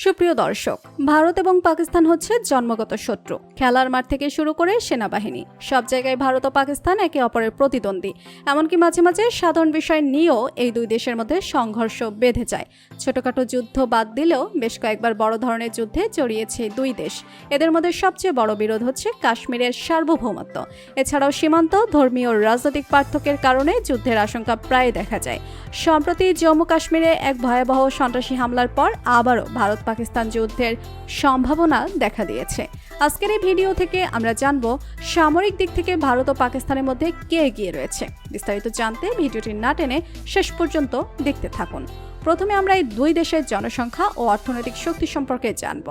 সুপ্রিয় দর্শক, ভারত এবং পাকিস্তান হচ্ছে জন্মগত শত্রু। খেলার মাঠ থেকে শুরু করে সেনাবাহিনী সব জায়গায় ভারত ও পাকিস্তান একে অপরের প্রতিদ্বন্দ্বী। এমনকি মাঝে মাঝে সাধারণ বিষয় নিয়েও এই দুই দেশের মধ্যে সংঘর্ষ বেঁধে যায়। ছোটখাটো যুদ্ধ বাদ দিলেও বেশ কয়েকবার বড় ধরনের যুদ্ধে জড়িয়েছে দুই দেশ। এদের মধ্যে সবচেয়ে বড় বিরোধ হচ্ছে কাশ্মীরের সার্বভৌমত্ব। এছাড়াও সীমান্ত, ধর্মীয় ও রাজনৈতিক পার্থক্যের কারণে যুদ্ধের আশঙ্কা প্রায় দেখা যায়। সম্প্রতি জম্মু কাশ্মীরে এক ভয়াবহ সন্ত্রাসী হামলার পর আবারও ভারত পাকিস্তান যুদ্ধের সম্ভাবনা দেখা দিয়েছে। আজকের এই ভিডিও থেকে আমরা জানব সামরিক দিক থেকে ভারত ও পাকিস্তানের মধ্যে কে এগিয়ে রয়েছে। বিস্তারিত জানতে ভিডিওটি না টেনে শেষ পর্যন্ত দেখতে থাকুন। প্রথমে আমরা এই দুই দেশের জনসংখ্যা ও অর্থনৈতিক শক্তি সম্পর্কে জানব।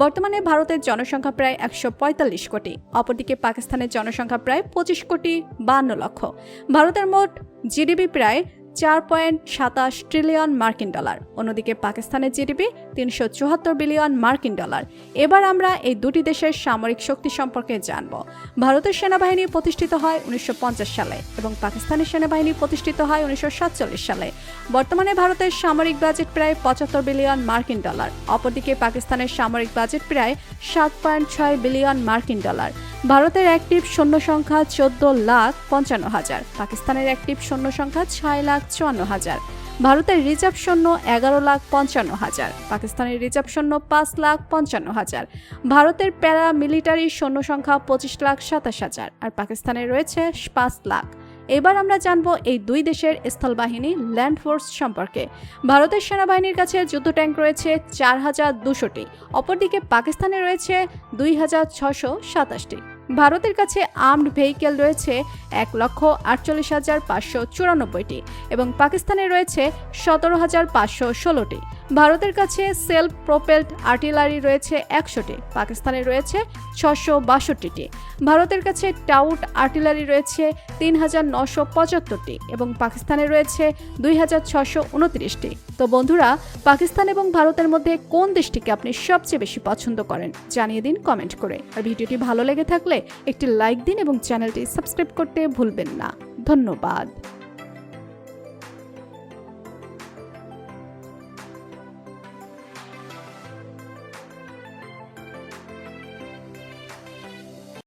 বর্তমানে ভারতের জনসংখ্যা প্রায় 145 কোটি, অপরদিকে পাকিস্তানের জনসংখ্যা প্রায় 25 কোটি 52 লক্ষ। ভারতের মোট জিডিপি প্রায় 4.27 ট্রিলিয়ন মার্কিন ডলার, অন্যদিকে পাকিস্তানের জিডিপি 374 বিলিয়ন মার্কিন ডলার। এবার আমরা এই দুটি দেশের সামরিক শক্তি সম্পর্কে জানব। ভারতের সেনাবাহিনী প্রতিষ্ঠিত হয় 1950 সালে এবং পাকিস্তানের সেনাবাহিনী প্রতিষ্ঠিত হয় 1947 সালে। বর্তমানে ভারতের সামরিক বাজেট প্রায় 75 বিলিয়ন মার্কিন ডলার, অপরদিকে পাকিস্তানের সামরিক বাজেট প্রায় 7.6 বিলিয়ন মার্কিন ডলার। ভারতের অ্যাক্টিভ সৈন্য সংখ্যা 14,55,000, পাকিস্তানের অ্যাক্টিভ সৈন্য সংখ্যা 6,54,000। ভারতের রিজার্ভ সৈন্য 11,55,000, পাকিস্তানের রিজার্ভ সৈন্য 5,55,000। ভারতের প্যারা মিলিটারি সৈন্য সংখ্যা 25,27,000 আর পাকিস্তানের রয়েছে 5 লাখ। এবার আমরা জানব এই দুই দেশের স্থলবাহিনী ল্যান্ড ফোর্স সম্পর্কে। ভারতের সেনাবাহিনীর কাছে যুদ্ধ ট্যাঙ্ক রয়েছে 4,200টি, অপরদিকে পাকিস্তানে রয়েছে 2,627টি। ভারতের কাছে আর্মড ভেহিকেল রয়েছে 1,48,594টি এবং পাকিস্তানে রয়েছে 17,516টি। ভারতের কাছে সেলফ প্রোপেলড আর্টিলারি রয়েছে 100টি, পাকিস্তানে রয়েছে 662টি। ভারতের কাছে টাউট আর্টিলারি রয়েছে 3,975টি এবং পাকিস্তানে রয়েছে 2,629টি। তো বন্ধুরা, পাকিস্তান এবং ভারতের মধ্যে কোন দেশটিকে আপনি সবচেয়ে বেশি পছন্দ করেন জানিয়ে দিন কমেন্ট করে। আর ভিডিওটি ভালো লেগে থাকলে একটি লাইক দিন এবং চ্যানেলটি সাবস্ক্রাইব করতে ভুলবেন না। ধন্যবাদ।